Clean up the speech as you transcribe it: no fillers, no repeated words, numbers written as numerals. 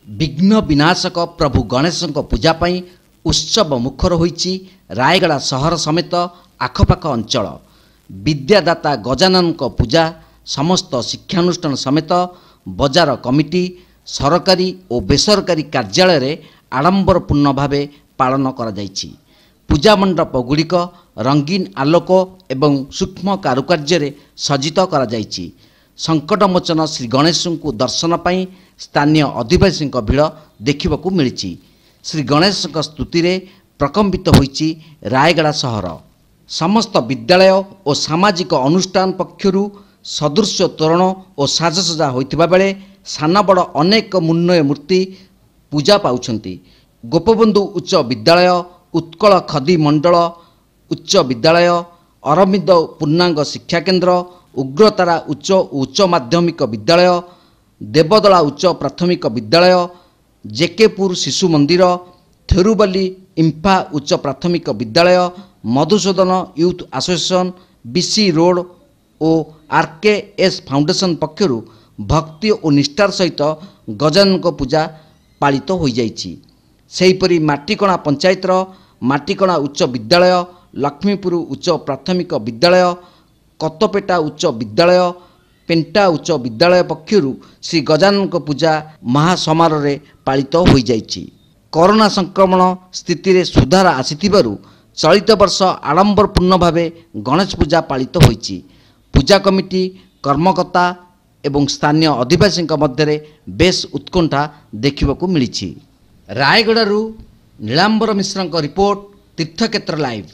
विघ्न विनाशक प्रभु गणेश पूजा पाई उत्सव मुखर होईची रायगड़ा सहर समेत आखपाख अंचल। विद्यादाता गजानन पूजा समस्त शिक्षानुष्ठान समेत बजार कमिटी सरकारी और बेसरकारी कार्यालय रे आडंबरपूर्ण भावे पालन करा जायछि। पूजा मंडप गुड़िक रंगीन आलोक एवं सूक्ष्म कारुकार्य रे सज्जित करा जायछि। संकटमोचन श्री गणेश को दर्शन पाई स्थानीय आदिवासी भिड़ देखा मिली। श्री गणेश स्तुति रे प्रकम्पित होईची रायगड़ा सहर। समस्त विद्यालय और सामाजिक अनुष्ठान पक्षरु सदृश तोरण और साजसजा होइतिबा बेले साना बड़ अनेक मुन्नय मूर्ति पूजा पाउछंती। गोपबंधु उच्च विद्यालय, उत्कल खदी मंडल उच्च विद्यालय, अरविंद पूर्णांग शिक्षा केन्द्र, उग्रतारा उच्च और उच्च माध्यमिक विद्यालय, देवदला उच्च प्राथमिक विद्यालय, जेकेपुर शिशु मंदिर, थेरुबाली इम्फा उच्च प्राथमिक विद्यालय, Madhusudan youth association, BC road और आरकेएस फाउंडेशन पक्षरु भक्ति और निष्ठार सहित गजानन पूजा पालित हो जाइछि। सेहीपरि माटीकणा पंचायतर माटीकणा उच्च विद्यालय, लक्ष्मीपुर उच्च प्राथमिक विद्यालय, कतपेटा उच्च विद्यालय, पेंटा उच्च विद्यालय पक्षरु श्री गजानन पूजा महासमारोह पालित हो जाइछि। कोरोना संक्रमण स्थिति रे सुधार आसीथिबारु चलित वर्ष आडंबरपूर्ण भावे गणेश पूजा पालित होइछि। पूजा कमिटी कर्मकर्ता एवं स्थानीय आदिवासी मध्य बेस उत्कंठा देखा मिली। रायगड़ू नीलांबर मिश्र रिपोर्ट, तीर्थक्षेत्र लाइव।